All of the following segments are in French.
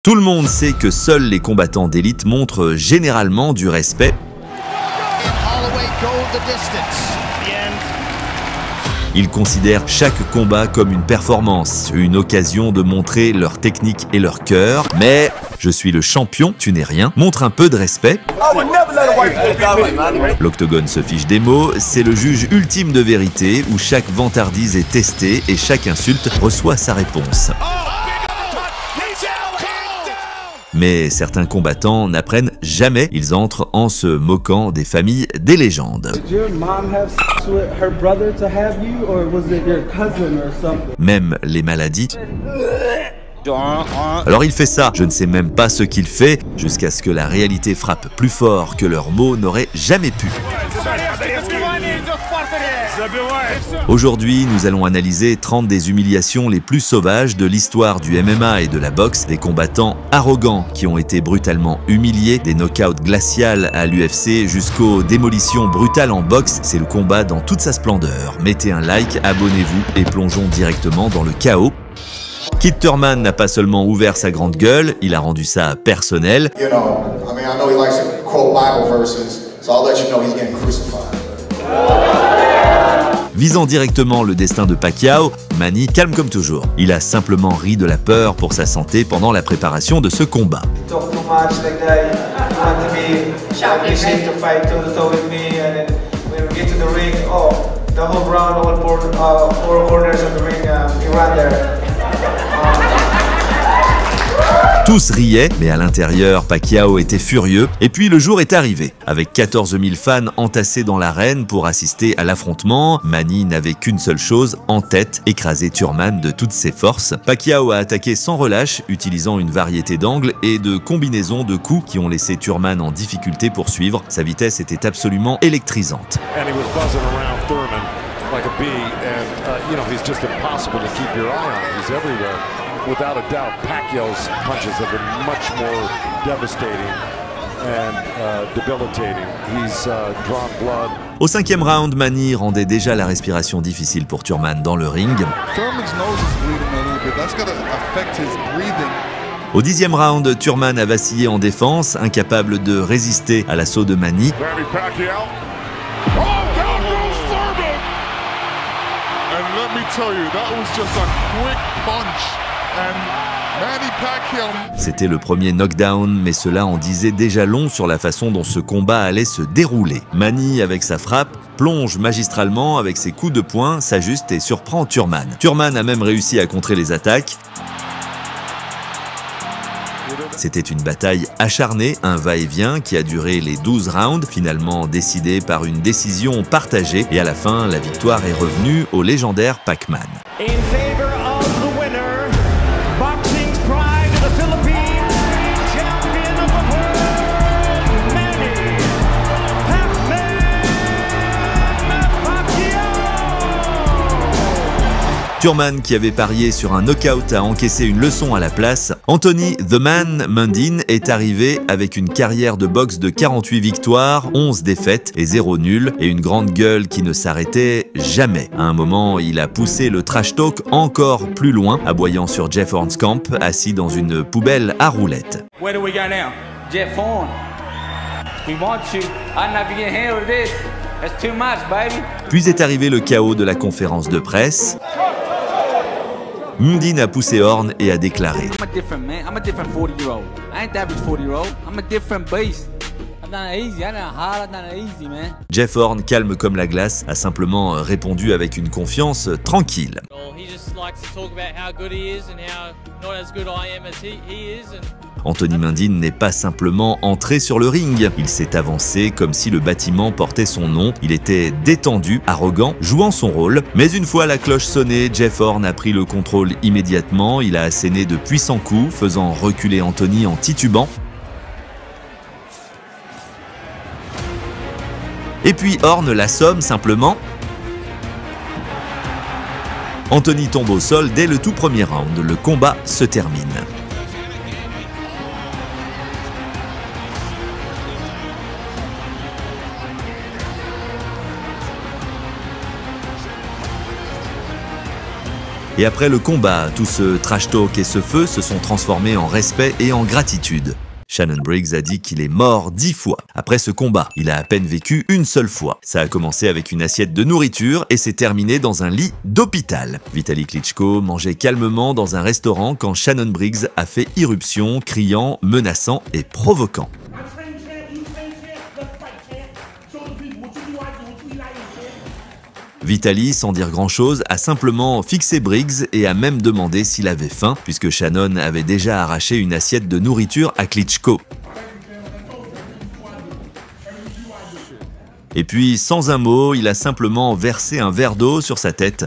Tout le monde sait que seuls les combattants d'élite montrent généralement du respect. Ils considèrent chaque combat comme une performance, une occasion de montrer leur technique et leur cœur. Mais je suis le champion, tu n'es rien, montre un peu de respect. L'octogone se fiche des mots, c'est le juge ultime de vérité où chaque vantardise est testée et chaque insulte reçoit sa réponse. Mais certains combattants n'apprennent jamais, ils entrent en se moquant des familles des légendes. Même les maladies. Alors il fait ça, je ne sais même pas ce qu'il fait, jusqu'à ce que la réalité frappe plus fort que leurs mots n'auraient jamais pu. Aujourd'hui, nous allons analyser 30 des humiliations les plus sauvages de l'histoire du MMA et de la boxe, des combattants arrogants qui ont été brutalement humiliés, des knockouts glaciales à l'UFC jusqu'aux démolitions brutales en boxe. C'est le combat dans toute sa splendeur. Mettez un like, abonnez-vous et plongeons directement dans le chaos. Keith Thurman n'a pas seulement ouvert sa grande gueule, il a rendu ça personnel. Visant directement le destin de Pacquiao, Manny calme comme toujours. Il a simplement ri de la peur pour sa santé pendant la préparation de ce combat. Tous riaient, mais à l'intérieur, Pacquiao était furieux. Et puis le jour est arrivé. Avec 14 000 fans entassés dans l'arène pour assister à l'affrontement, Manny n'avait qu'une seule chose en tête, écraser Thurman de toutes ses forces. Pacquiao a attaqué sans relâche, utilisant une variété d'angles et de combinaisons de coups qui ont laissé Thurman en difficulté pour suivre. Sa vitesse était absolument électrisante. Without a doubt, Pacquiao's punches have been much more devastating and debilitating. He's drawn blood. Au 5e round, Manny rendait déjà la respiration difficile pour Thurman dans le ring. Au 10e round, Thurman a vacillé en défense, incapable de résister à l'assaut de Manny. C'était le premier knockdown, mais cela en disait déjà long sur la façon dont ce combat allait se dérouler. Manny, avec sa frappe, plonge magistralement avec ses coups de poing, s'ajuste et surprend Thurman. Thurman a même réussi à contrer les attaques. C'était une bataille acharnée, un va-et-vient qui a duré les 12 rounds, finalement décidé par une décision partagée. Et à la fin, la victoire est revenue au légendaire Pac-Man. Thurman, qui avait parié sur un knockout, a encaissé une leçon à la place. Anthony The Man Mundine est arrivé avec une carrière de boxe de 48 victoires, 11 défaites et 0 nul, et une grande gueule qui ne s'arrêtait jamais. À un moment, il a poussé le trash talk encore plus loin, aboyant sur Jeff Horn's camp, assis dans une poubelle à roulettes. Where do we go now? Jeff Horn. We want you. I don't know if you can handle this. That's too much, baby. Puis est arrivé le chaos de la conférence de presse. Mundine a poussé Horn et a déclaré: Jeff Horn, calme comme la glace, a simplement répondu avec une confiance tranquille. Anthony Mundine n'est pas simplement entré sur le ring, il s'est avancé comme si le bâtiment portait son nom. Il était détendu, arrogant, jouant son rôle. Mais une fois la cloche sonnée, Jeff Horn a pris le contrôle immédiatement. Il a asséné de puissants coups, faisant reculer Anthony en titubant. Et puis Horn l'assomme simplement. Anthony tombe au sol dès le tout premier round. Le combat se termine. Et après le combat, tout ce trash talk et ce feu se sont transformés en respect et en gratitude. Shannon Briggs a dit qu'il est mort 10 fois. Après ce combat, il a à peine vécu une seule fois. Ça a commencé avec une assiette de nourriture et s'est terminé dans un lit d'hôpital. Vitali Klitschko mangeait calmement dans un restaurant quand Shannon Briggs a fait irruption, criant, menaçant et provoquant. Vitali, sans dire grand-chose, a simplement fixé Briggs et a même demandé s'il avait faim, puisque Shannon avait déjà arraché une assiette de nourriture à Klitschko. Et puis, sans un mot, il a simplement versé un verre d'eau sur sa tête.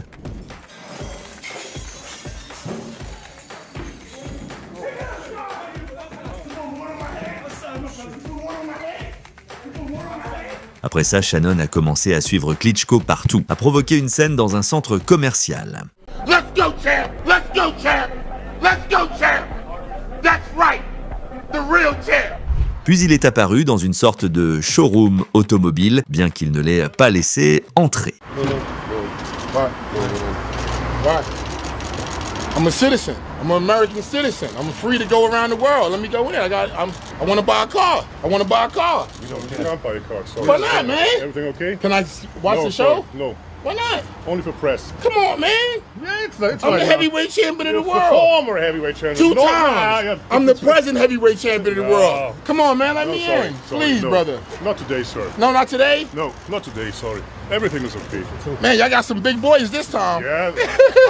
Après ça, Shannon a commencé à suivre Klitschko partout, a provoqué une scène dans un centre commercial. Let's go, champ! Let's go, champ! Let's go, champ! That's right! The real champ! Puis il est apparu dans une sorte de showroom automobile, bien qu'il ne l'ait pas laissé entrer. I'm a citizen. I'm an American citizen. I'm free to go around the world. Let me go in. I want to buy a car. I want to buy a car. You can't buy a car. Sorry. Why not, man? Everything okay? Can I watch the show? No. Why not? Only for press. Come on, man. Yeah, it's I'm the heavyweight champion of the world. Former heavyweight champion. 2 times. I'm the present heavyweight champion of the world. Come on, man. Let me in. Please, brother. Not today, sir. No, not today? No, not today, sorry. Everything is okay. Man, y'all got some big boys this time. Yeah.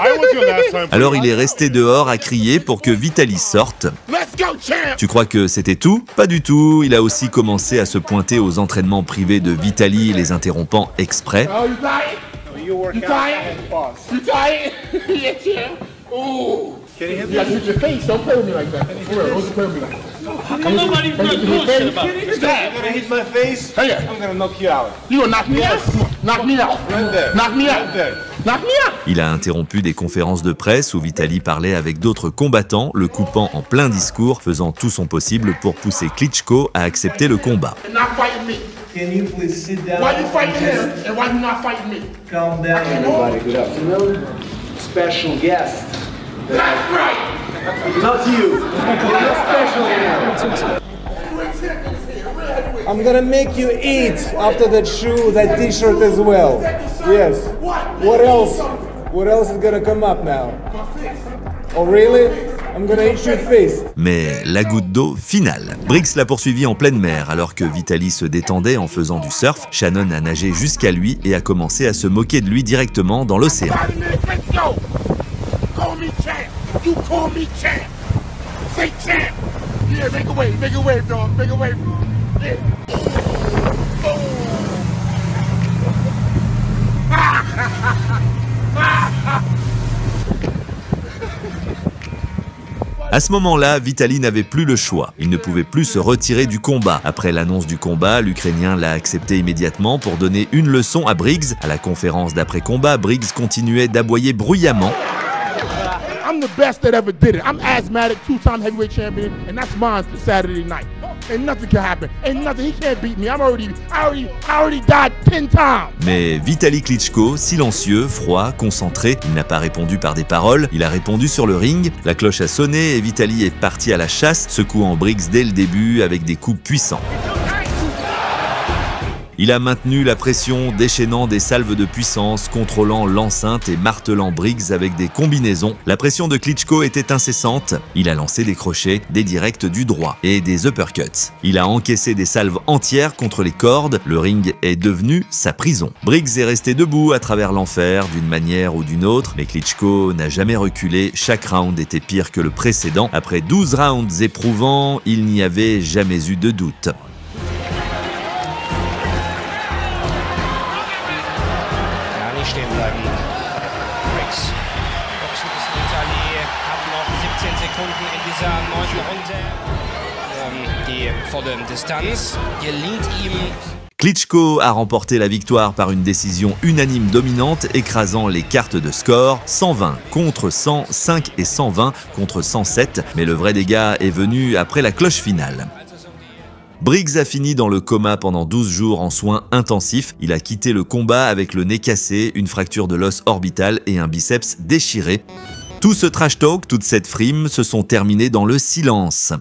I was your last time. Alors il est resté dehors à crier pour que Vitali sorte. Let's go, champ. Tu crois que c'était tout? Pas du tout, il a aussi commencé à se pointer aux entraînements privés de Vitali, les interrompant exprès. Oh, you tired? You tired? You tired? Yeah, champ. Ooh. Can you hit your face? Don't play with me like that. For real, don't play with me like that. Nobody bullshit about it. You're gonna hit my face. Hey, I'm gonna knock you out. You gonna knock me out? Knock me out. Right there. Knock me out. Right there. Knock me out. Il a interrompu des conférences de presse où Vitali parlait avec d'autres combattants, le coupant en plein discours, faisant tout son possible pour pousser Klitschko à accepter le combat. Not fighting me. Can you please sit down? Why you fighting him and why you not fighting me? Calm down, everybody. Good afternoon. Special guest. That's right. Not you. You're special now. I'm gonna make you eat after that shoe, that t-shirt as well. Yes. What else? What else is gonna come up now? Oh really? I'm gonna eat your face. Mais la goutte d'eau finale. Briggs l'a poursuivi en pleine mer alors que Vitali se détendait en faisant du surf. Shannon a nagé jusqu'à lui et a commencé à se moquer de lui directement dans l'océan. Let's go. Call me champ. You call me champ. Say champ. Yeah, make a wave, dog. Make a wave. Yeah. À ce moment-là, Vitali n'avait plus le choix. Il ne pouvait plus se retirer du combat. Après l'annonce du combat, l'Ukrainien l'a accepté immédiatement pour donner une leçon à Briggs. À la conférence d'après-combat, Briggs continuait d'aboyer bruyamment. I'm the best that ever did it. I'm asthmatic, 2-time heavyweight champion, and that's mine for Saturday night. And nothing can happen. Ain't nothing. He can't beat me. I already died 10 times. Mais Vitali Klitschko, silencieux, froid, concentré, il n'a pas répondu par des paroles, il a répondu sur le ring. La cloche a sonné et Vitali est parti à la chasse, secouant Briggs dès le début avec des coups puissants. Il a maintenu la pression, déchaînant des salves de puissance, contrôlant l'enceinte et martelant Briggs avec des combinaisons. La pression de Klitschko était incessante. Il a lancé des crochets, des directs du droit et des uppercuts. Il a encaissé des salves entières contre les cordes. Le ring est devenu sa prison. Briggs est resté debout à travers l'enfer, d'une manière ou d'une autre, mais Klitschko n'a jamais reculé. Chaque round était pire que le précédent. Après 12 rounds éprouvants, il n'y avait jamais eu de doute. Stehen bleiben. Briggs. Boxen bis Vitali hat noch 17 Sekunden in dieser 9. Runde. Die volle Distanz gelingt ihm. Klitschko a remporté la victoire par une décision unanime dominante, écrasant les cartes de score 120 contre 100, 5 et 120 contre 107, mais le vrai dégât est venu après la cloche finale. Briggs a fini dans le coma pendant 12 jours en soins intensifs. Il a quitté le combat avec le nez cassé, une fracture de l'os orbital et un biceps déchiré. Tout ce trash talk, toute cette frime se sont terminés dans le silence.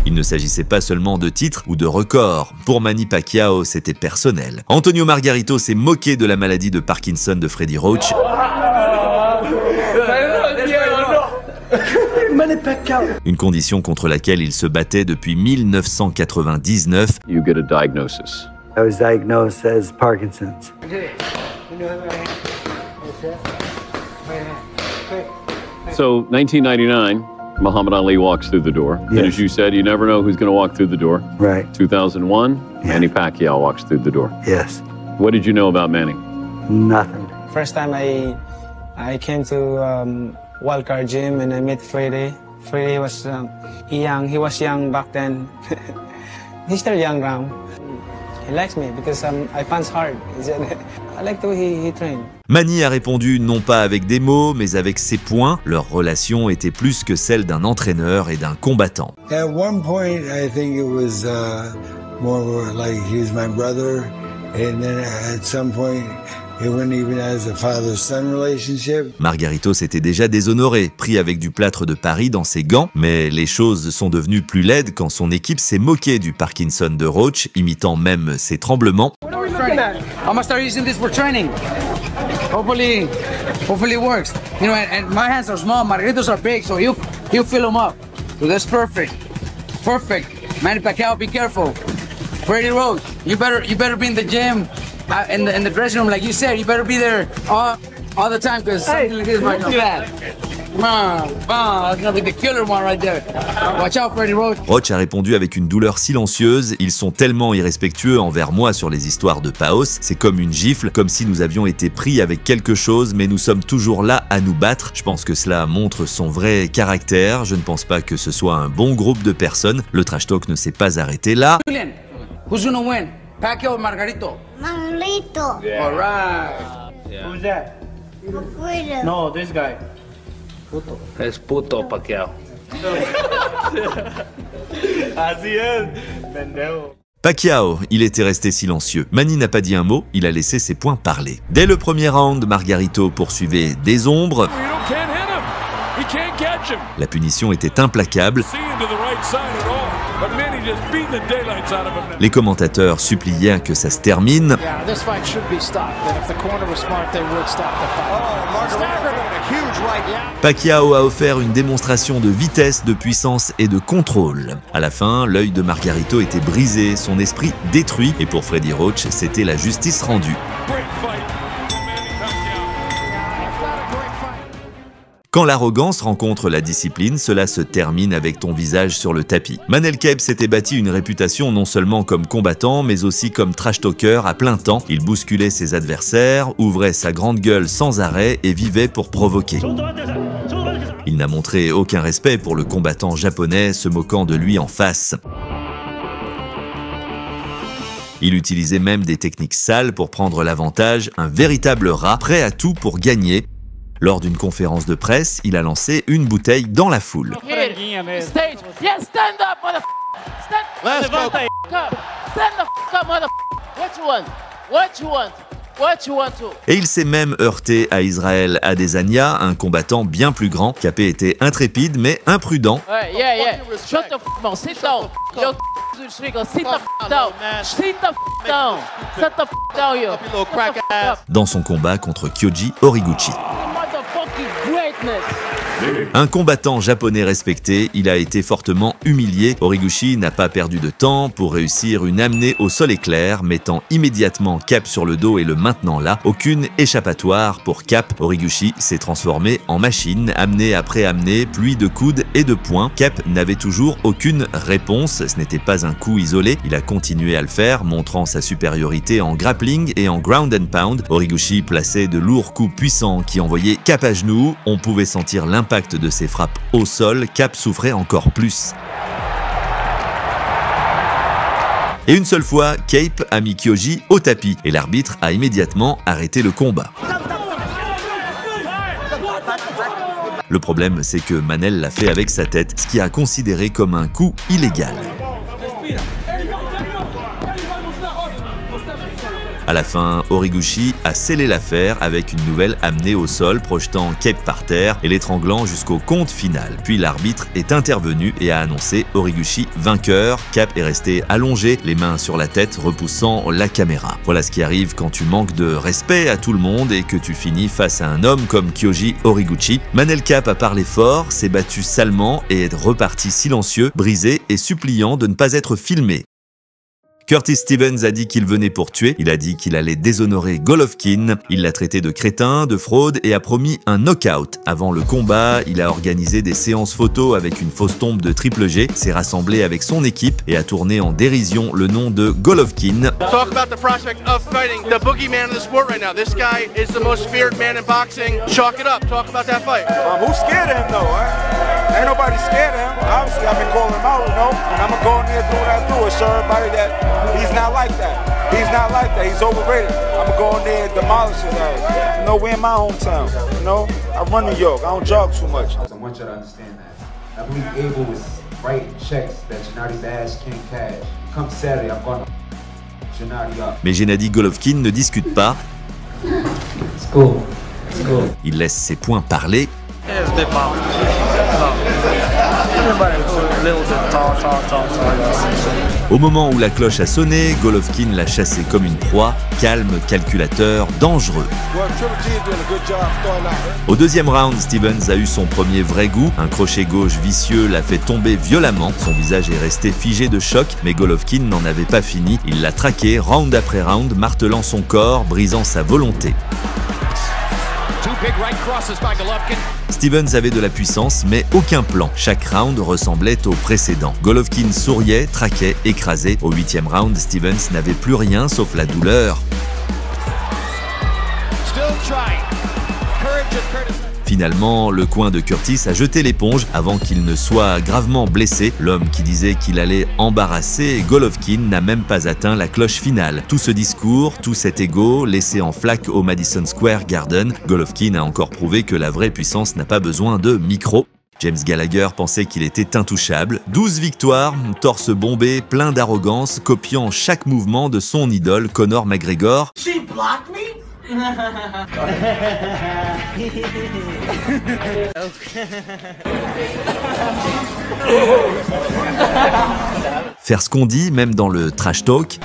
Il ne s'agissait pas seulement de titres ou de records. Pour Manny Pacquiao, c'était personnel. Antonio Margarito s'est moqué de la maladie de Parkinson de Freddie Roach. Une condition contre laquelle il se battait depuis 1999. You get a diagnosis. I was diagnosed as Parkinson's. So, 1999, Muhammad Ali walks through the door. Yes. And as you said, you never know who's going to walk through the door. Right. 2001, Yeah. Manny Pacquiao walks through the door. Yes. What did you know about Manny? Nothing. First time I came to Wildcard Gym and I met Freddie. Freddie was young. He was young back then. He's still young now. He likes me because I punch hard. I like the way he trained. Manny a répondu non pas avec des mots, mais avec ses poings. Leur relation était plus que celle d'un entraîneur et d'un combattant. At one point, I think it was more like he's my brother, and then at some point, it went even as a father-son relationship. Margarito s'était déjà déshonoré, pris avec du plâtre de Paris dans ses gants, mais les choses sont devenues plus laides quand son équipe s'est moquée du Parkinson de Roach, imitant même ses tremblements. I'm gonna start using this for training. Hopefully it works. You know, and my hands are small, Margaritos are big, so he'll fill them up. So that's perfect. Perfect. Manny Pacquiao, be careful. Freddie Roach, you better be in the gym, in the dressing room, like you said. You better be there all the time, because something like this might come. That's gonna be the killer one right there. Watch out, Freddie Roach. Roach a répondu avec une douleur silencieuse. Ils sont tellement irrespectueux envers moi sur les histoires de Paos. C'est comme une gifle, comme si nous avions été pris avec quelque chose, mais nous sommes toujours là à nous battre. Je pense que cela montre son vrai caractère. Je ne pense pas que ce soit un bon groupe de personnes. Le trash talk ne s'est pas arrêté là. Julian, who's gonna win? Pacquiao or Margarito? Margarito. Yeah. All right. Yeah. Who's that? Freedom. No, this guy. Puto. Es puto Pacquiao. Así es, pendejo. Pacquiao, il était resté silencieux. Manny n'a pas dit un mot, il a laissé ses poings parler. Dès le premier round, Margarito poursuivait des ombres. La punition était implacable. Les commentateurs suppliaient que ça se termine. Pacquiao a offert une démonstration de vitesse, de puissance et de contrôle. À la fin, l'œil de Margarito était brisé, son esprit détruit, et pour Freddie Roach, c'était la justice rendue. Quand l'arrogance rencontre la discipline, cela se termine avec ton visage sur le tapis. Manel Kape s'était bâti une réputation non seulement comme combattant, mais aussi comme trash talker à plein temps. Il bousculait ses adversaires, ouvrait sa grande gueule sans arrêt et vivait pour provoquer. Il n'a montré aucun respect pour le combattant japonais, se moquant de lui en face. Il utilisait même des techniques sales pour prendre l'avantage, un véritable rat, prêt à tout pour gagner. Lors d'une conférence de presse, il a lancé une bouteille dans la foule. Et il s'est même heurté à Israël Adesanya, un combattant bien plus grand. Kape était intrépide mais imprudent. Dans son combat contre Kyoji Horiguchi. Un combattant japonais respecté, il a été fortement humilié. Horiguchi n'a pas perdu de temps pour réussir une amenée au sol éclair, mettant immédiatement Kape sur le dos et le maintenant là. Aucune échappatoire pour Kape. Horiguchi s'est transformé en machine, amenée après amenée, pluie de coudes et de poings. Kape n'avait toujours aucune réponse. Ce n'était pas un coup isolé. Il a continué à le faire, montrant sa supériorité en grappling et en ground and pound. Horiguchi plaçait de lourds coups puissants qui envoyaient Kape à genoux. On pouvait sentir l'impact de ses frappes au sol. Kape souffrait encore plus. Et une seule fois, Kape a mis Kyoji au tapis et l'arbitre a immédiatement arrêté le combat. Le problème, c'est que Manel l'a fait avec sa tête, ce qui a considéré comme un coup illégal. À la fin, Horiguchi a scellé l'affaire avec une nouvelle amenée au sol, projetant Cape par terre et l'étranglant jusqu'au compte final. Puis l'arbitre est intervenu et a annoncé Horiguchi vainqueur. Cape est resté allongé, les mains sur la tête, repoussant la caméra. Voilà ce qui arrive quand tu manques de respect à tout le monde et que tu finis face à un homme comme Kyoji Horiguchi. Manel Cape a parlé fort, s'est battu salement et est reparti silencieux, brisé et suppliant de ne pas être filmé. Curtis Stevens a dit qu'il venait pour tuer, il a dit qu'il allait déshonorer Golovkin, il l'a traité de crétin, de fraude et a promis un knockout. Avant le combat, il a organisé des séances photos avec une fausse tombe de Triple G, s'est rassemblé avec son équipe et a tourné en dérision le nom de Golovkin. Talk about the prospect of fighting the boogeyman of the sport right now. This guy is the most feared man in boxing. Chalk it up. Talk about that fight. Who's scared of him though? Huh? Ain't nobody scared of him. Obviously, I've been calling him out, you know, and I'm gonna go in there and do what I do and show everybody that he's not like that. He's not like that. He's overrated. I'm gonna go in there and demolish his ass. You know, we're in my hometown. You know, I run New York. I don't jog too much. I want you to understand that. I believe Abel is writing checks that Gennady Bass can't cash. Come Saturday, I'm gonna Gennady up. Mais Gennady Golovkin ne discute pas. It's cool. It's cool. Il laisse ses poings parler. Au moment où la cloche a sonné, Golovkin l'a chassé comme une proie, calme, calculateur, dangereux. Au deuxième round, Stevens a eu son premier vrai goût. Un crochet gauche vicieux l'a fait tomber violemment. Son visage est resté figé de choc, mais Golovkin n'en avait pas fini. Il l'a traqué round après round, martelant son corps, brisant sa volonté. Stevens avait de la puissance, mais aucun plan. Chaque round ressemblait au précédent. Golovkin souriait, traquait, écrasait. Au 8e round, Stevens n'avait plus rien sauf la douleur. Finalement, le coin de Curtis a jeté l'éponge avant qu'il ne soit gravement blessé. L'homme qui disait qu'il allait embarrasser Golovkin n'a même pas atteint la cloche finale. Tout ce discours, tout cet ego laissé en flaque au Madison Square Garden, Golovkin a encore prouvé que la vraie puissance n'a pas besoin de micro. James Gallagher pensait qu'il était intouchable. 12 victoires, torse bombé, plein d'arrogance, copiant chaque mouvement de son idole Conor McGregor. She blocked me? Faire ce qu'on dit, même dans le trash talk.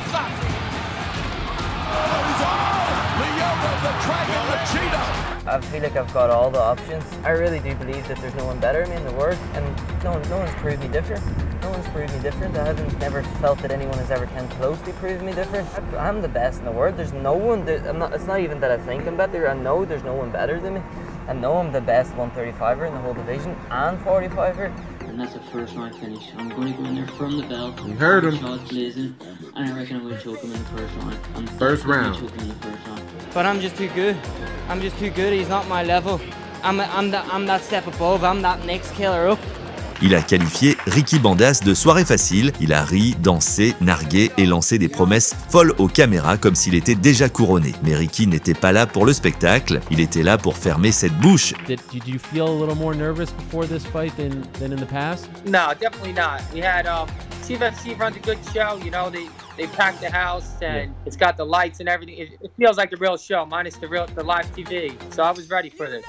I feel like I've got all the options. I really do believe that there's no one better me in the world, and no one's proved me different. No one's proved me different. I haven't never felt that anyone has ever come close to proving me different. I'm the best in the world. There's no one. It's not even that I think I'm better. I know there's no one better than me. I know I'm the best 135er in the whole division and 45er. And that's a first round finish. I'm going to go in there from the belt. You heard him. Shots blazing, and I reckon I'm going to choke him in the first round. First round. Choke him in the first round. But I'm just too good. I'm just too good. He's not my level. I'm that step above. I'm that next killer up. Il a qualifié Ricky Bandas de soirée facile. Il a ri, dansé, nargué et lancé des promesses folles aux caméras comme s'il était déjà couronné. Mais Ricky n'était pas là pour le spectacle. Il était là pour fermer cette bouche. Did you feel a little more nervous before this fight than in the past? No, definitely not. We had CFFC runs a good show. You know, they pack the house and it's got the lights and everything. It feels like the real show minus the live TV. So I was ready for this.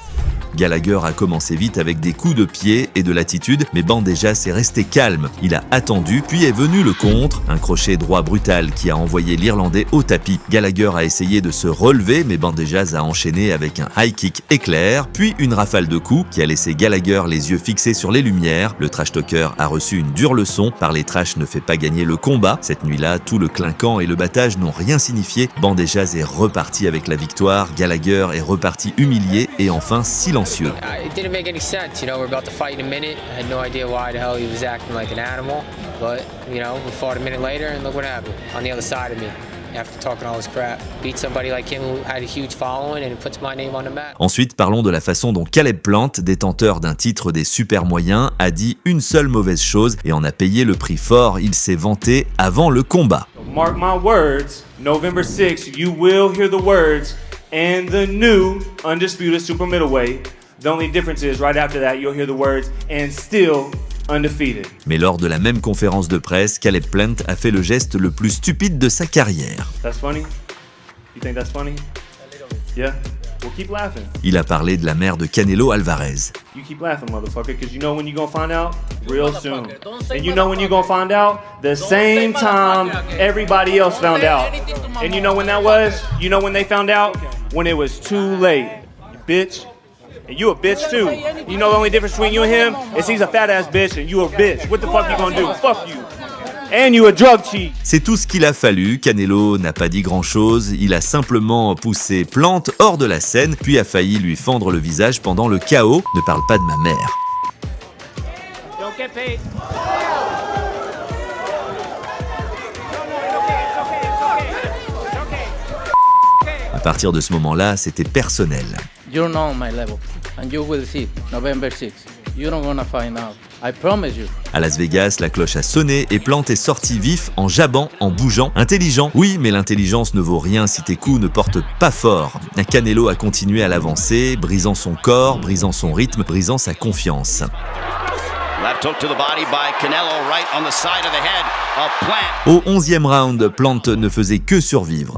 Gallagher a commencé vite avec des coups de pied et de l'attitude, mais Bandejas est resté calme. Il a attendu, puis est venu le contre, un crochet droit brutal qui a envoyé l'Irlandais au tapis. Gallagher a essayé de se relever, mais Bandejas a enchaîné avec un high kick éclair, puis une rafale de coups qui a laissé Gallagher les yeux fixés sur les lumières. Le trash talker a reçu une dure leçon. Parler trash ne fait pas gagner le combat. Cette nuit-là, tout le clinquant et le battage n'ont rien signifié. Bandejas est reparti avec la victoire. Gallagher est reparti humilié et enfin silencieux. It didn't make any sense, you know, we're about to fight in a minute. I had no idea why the hell he was acting like an animal, but, you know, we fought a minute later and look what happened on the other side of me. After talking all this crap, beat somebody like him who had a huge following and it puts my name on the map. Ensuite, parlons de la façon dont Caleb Plant, détenteur d'un titre des super moyens, a dit une seule mauvaise chose et en a payé le prix fort. Il s'est vanté avant le combat. Mark my words, November 6th, you will hear the words and the new undisputed super middleweight. The only difference is right after that you'll hear the words and still undefeated. Mais lors de la même conférence de presse, Caleb Plant a fait le geste le plus stupide de sa carrière. That's funny. You think that's funny? Yeah? Well, keep laughing. Il a parlé de la mère de Canelo Alvarez. You keep laughing, motherfucker, because you know when you're gonna find out? Real soon. And you know when you're gonna find out? The same time everybody else found out. And you know when that was? You know when they found out? When it was too late. You bitch. And you a bitch too. You know the only difference between you and him is he's a fat ass bitch and you a bitch. What the fuck you gonna do? Fuck you. And you a drug cheat. C'est tout ce qu'il a fallu. Canelo n'a pas dit grand-chose. Il a simplement poussé Plante hors de la scène, puis a failli lui fendre le visage pendant le chaos. Ne parle pas de ma mère. Don't get paid. À partir de ce moment-là, c'était personnel. You know my level, and you will see November 6th. You're not gonna find out. I promise you. À Las Vegas, la cloche a sonné et Plante est sorti vif en jabant, en bougeant. Intelligent, oui, mais l'intelligence ne vaut rien si tes coups ne portent pas fort. Canelo a continué à l'avancer, brisant son corps, brisant son rythme, brisant sa confiance. Au 11e round, Plante ne faisait que survivre.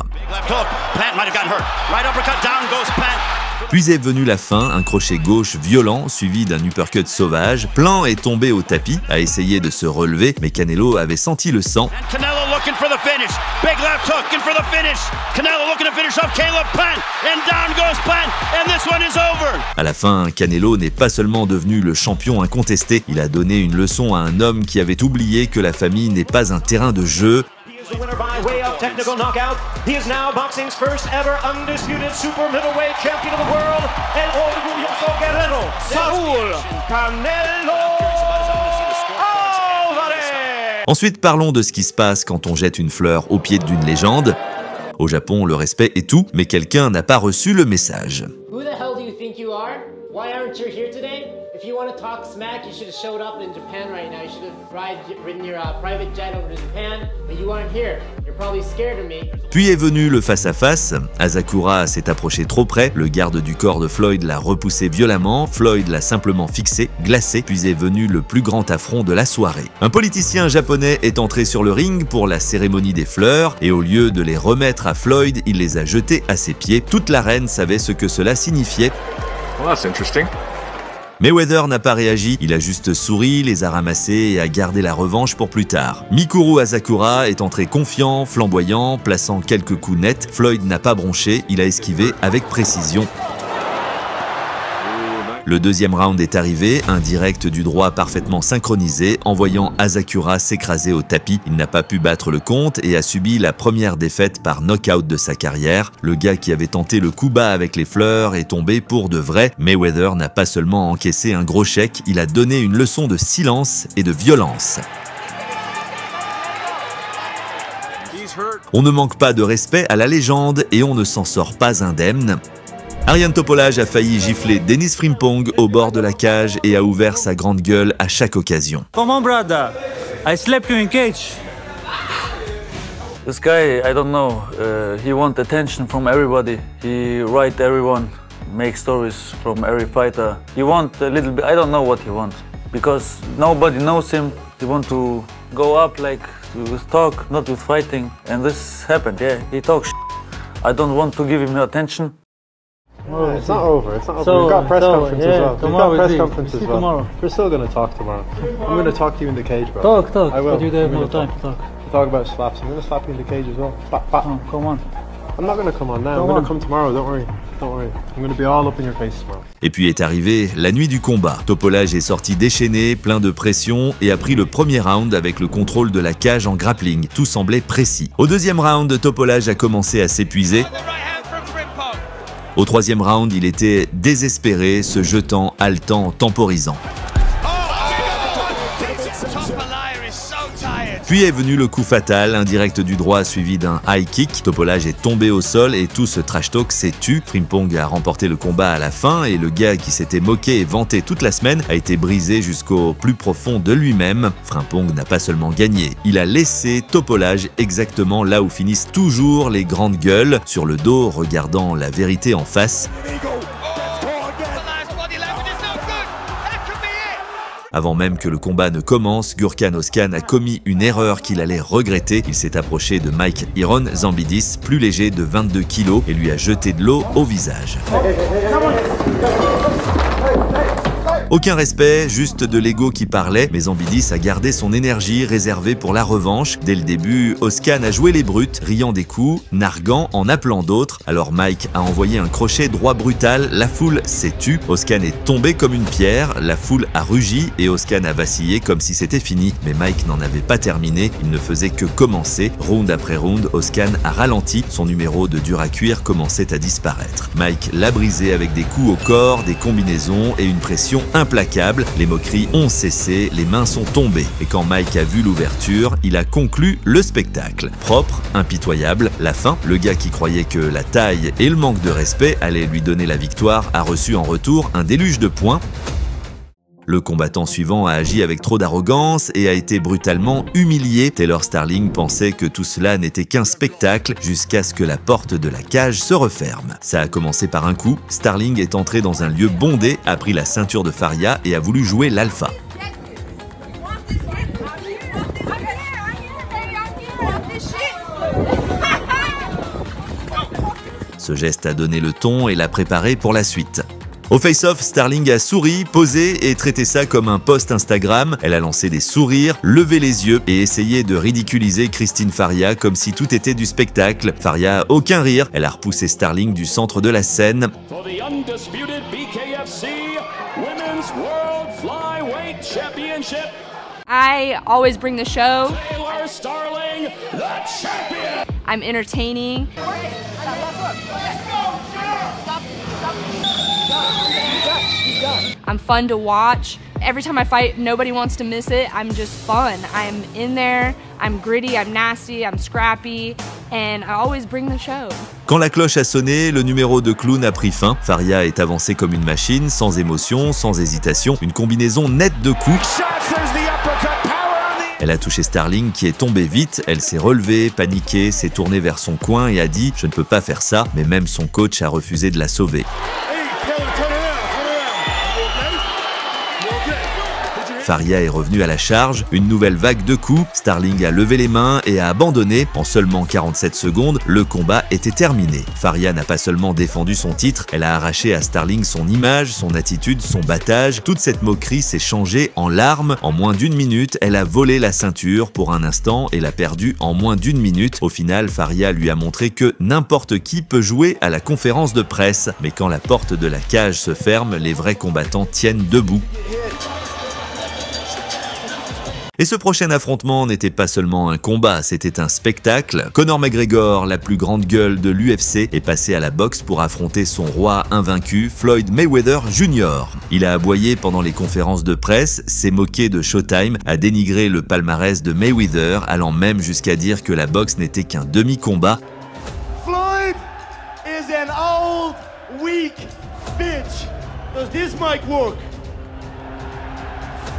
Puis est venue la fin, un crochet gauche violent suivi d'un uppercut sauvage. Plante est tombé au tapis, a essayé de se relever, mais Canelo avait senti le sang. À la fin, Canelo n'est pas seulement devenu le champion incontesté, il a donné une leçon à un homme qui avait oublié que la famille n'est pas un terrain de jeu. The winner by way of technical knockout. He is now boxing's first ever undisputed super middleweight champion of the world, el orgulloso guerrero, Saúl Canelo Álvarez. Ensuite, parlons de ce qui se passe quand on jette une fleur au pied d'une légende. Au Japon, le respect est tout, mais quelqu'un n'a pas reçu le message. Who the hell do you think you are? Why aren't you here today? If you want to talk smack, you should have showed up in Japan right now. You should have ridden your private jet over to Japan, but you aren't here. You're probably scared of me. Puis est venu le face-à-face. Asakura s'est approché trop près. Le garde du corps de Floyd l'a repoussé violemment. Floyd l'a simplement fixé, glacé. Puis est venu le plus grand affront de la soirée. Un politicien japonais est entré sur le ring pour la cérémonie des fleurs et au lieu de les remettre à Floyd, il les a jetés à ses pieds. Toute l'arène savait ce que cela signifiait. Well, that's interesting. Mayweather n'a pas réagi, il a juste souri, les a ramassés et a gardé la revanche pour plus tard. Mikuru Asakura est entré confiant, flamboyant, plaçant quelques coups nets. Floyd n'a pas bronché, il a esquivé avec précision. Le deuxième round est arrivé, un direct du droit parfaitement synchronisé, envoyant Asakura s'écraser au tapis. Il n'a pas pu battre le compte et a subi la première défaite par knockout de sa carrière. Le gars qui avait tenté le coup bas avec les fleurs est tombé pour de vrai. Mayweather n'a pas seulement encaissé un gros chèque, il a donné une leçon de silence et de violence. On ne manque pas de respect à la légende et on ne s'en sort pas indemne. Ariane Topolage a failli gifler Denis Frimpong au bord de la cage et a ouvert sa grande gueule à chaque occasion. Come on, brother. I slapped you in cage. This guy, I don't know. He wants attention from everybody. He write everyone, make stories from every fighter. He want a little bit. I don't know what he wants because nobody knows him. He want to go up like to talk, not with fighting. And this happened. Yeah, he talks. I don't want to give him attention. No, it's not over. It's not over. We've got press conference as well. We've got press conference as well. Tomorrow. We're still going to talk tomorrow. I'm going to talk to you in the cage, bro. Talk. I will. But you don't have no time to talk. To talk about slaps. I'm going to slap you in the cage as well. Bap, bap. Oh, come on. I'm not going to come on now. I'm going to come tomorrow. Don't worry. Don't worry. I'm going to be all up in your face tomorrow. Et puis est arrivée la nuit du combat. Topolage est sorti déchaîné, plein de pression et a pris le premier round avec le contrôle de la cage en grappling. Tout semblait précis. Au deuxième round, Topolage a commencé à s'épuiser. Au troisième round, il était désespéré, se jetant, haletant, temporisant. Puis est venu le coup fatal, un direct du droit suivi d'un high kick. Topolage est tombé au sol et tout ce trash talk s'est tu. Frimpong a remporté le combat à la fin et le gars qui s'était moqué et vanté toute la semaine a été brisé jusqu'au plus profond de lui-même. Frimpong n'a pas seulement gagné, il a laissé Topolage exactement là où finissent toujours les grandes gueules, sur le dos regardant la vérité en face. Avant même que le combat ne commence, Gurkan Özkan a commis une erreur qu'il allait regretter. Il s'est approché de Mike Iron Zambidis, plus léger de 22 kg, et lui a jeté de l'eau au visage. Aucun respect, juste de l'ego qui parlait, mais Zambidis a gardé son énergie réservée pour la revanche. Dès le début, Özkan a joué les brutes, riant des coups, narguant en appelant d'autres. Alors Mike a envoyé un crochet droit brutal, la foule s'est tue, Özkan est tombé comme une pierre, la foule a rugi et Özkan a vacillé comme si c'était fini. Mais Mike n'en avait pas terminé, il ne faisait que commencer. Round après round, Özkan a ralenti, son numéro de dur à cuire commençait à disparaître. Mike l'a brisé avec des coups au corps, des combinaisons et une pression implacable. Les moqueries ont cessé, les mains sont tombées. Et quand Mike a vu l'ouverture, il a conclu le spectacle. Propre, impitoyable, la fin. Le gars qui croyait que la taille et le manque de respect allaient lui donner la victoire a reçu en retour un déluge de points. Le combattant suivant a agi avec trop d'arrogance et a été brutalement humilié. Taylor Starling pensait que tout cela n'était qu'un spectacle jusqu'à ce que la porte de la cage se referme. Ça a commencé par un coup. Starling est entré dans un lieu bondé, a pris la ceinture de Faria et a voulu jouer l'alpha. Ce geste a donné le ton et l'a préparé pour la suite. Au face-off, Starling a souri, posé et traité ça comme un post Instagram. Elle a lancé des sourires, levé les yeux et essayé de ridiculiser Christine Faria comme si tout était du spectacle. Faria a aucun rire, elle a repoussé Starling du centre de la scène. I always bring the show. Starling, the champion. I'm entertaining. I'm fun to watch. Every time I fight, nobody wants to miss it. I'm just fun. I'm in there, I'm gritty, I'm nasty, I'm scrappy, and I always bring the show. Quand la cloche a sonné, le numéro de clown a pris fin. Faria est avancée comme une machine, sans émotion, sans hésitation, une combinaison nette de coups. Elle a touché Starling qui est tombé vite, elle s'est relevée, paniquée, s'est tournée vers son coin et a dit « Je ne peux pas faire ça », mais même son coach a refusé de la sauver. Faria est revenue à la charge, une nouvelle vague de coups, Starling a levé les mains et a abandonné. En seulement 47 secondes, le combat était terminé. Faria n'a pas seulement défendu son titre, elle a arraché à Starling son image, son attitude, son battage. Toute cette moquerie s'est changée en larmes. En moins d'une minute, elle a volé la ceinture pour un instant et l'a perdue en moins d'une minute. Au final, Faria lui a montré que n'importe qui peut jouer à la conférence de presse. Mais quand la porte de la cage se ferme, les vrais combattants tiennent debout. Et ce prochain affrontement n'était pas seulement un combat, c'était un spectacle. Conor McGregor, la plus grande gueule de l'UFC, est passé à la boxe pour affronter son roi invaincu, Floyd Mayweather Jr. Il a aboyé pendant les conférences de presse, s'est moqué de Showtime, a dénigré le palmarès de Mayweather, allant même jusqu'à dire que la boxe n'était qu'un demi-combat. Floyd is an old, weak bitch. Does this mic work?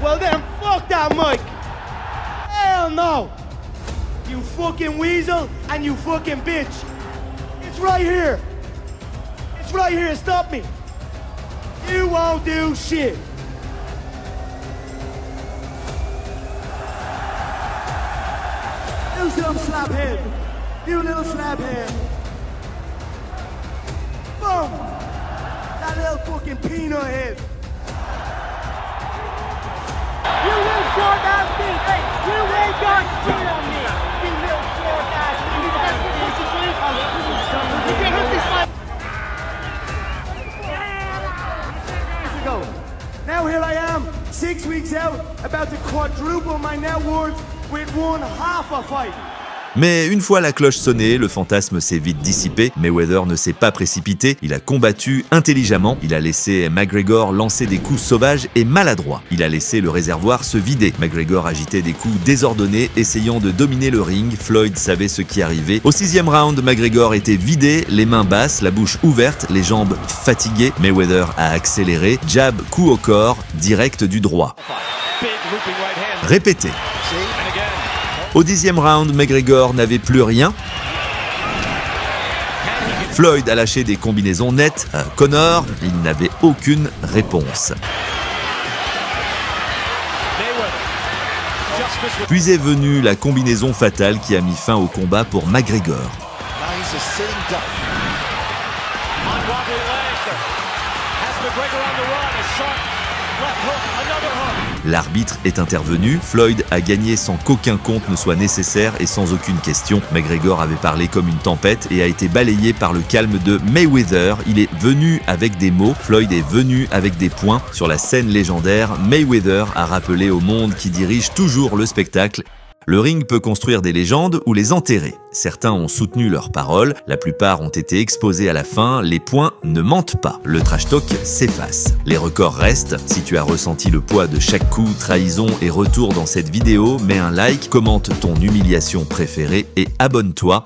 Well then, fuck that mic. Hell no! You fucking weasel and you fucking bitch. It's right here. It's right here. Stop me. You won't do shit. You little slaphead. You little slaphead. Boom! That little fucking peanut head. You will short ass me! Hey, you will not cheat on me! You little short ass me! You can't hit this fight! Years ago. Now here I am, 6 weeks out, about to quadruple my net worth with one half a fight. Mais une fois la cloche sonnée, le fantasme s'est vite dissipé. Mayweather ne s'est pas précipité, il a combattu intelligemment. Il a laissé McGregor lancer des coups sauvages et maladroits. Il a laissé le réservoir se vider. McGregor agitait des coups désordonnés, essayant de dominer le ring. Floyd savait ce qui arrivait. Au 6e round, McGregor était vidé, les mains basses, la bouche ouverte, les jambes fatiguées. Mayweather a accéléré, jab, coup au corps, direct du droit. Répété. Au 10e round, McGregor n'avait plus rien. Floyd a lâché des combinaisons nettes. Conor, il n'avait aucune réponse. Puis est venue la combinaison fatale qui a mis fin au combat pour McGregor. L'arbitre est intervenu, Floyd a gagné sans qu'aucun compte ne soit nécessaire et sans aucune question. McGregor avait parlé comme une tempête et a été balayé par le calme de Mayweather. Il est venu avec des mots, Floyd est venu avec des points. Sur la scène légendaire, Mayweather a rappelé au monde qui dirige toujours le spectacle: le ring peut construire des légendes ou les enterrer. Certains ont soutenu leurs paroles, la plupart ont été exposés à la fin, les points ne mentent pas. Le trash talk s'efface. Les records restent. Si tu as ressenti le poids de chaque coup, trahison et retour dans cette vidéo, mets un like, commente ton humiliation préférée et abonne-toi.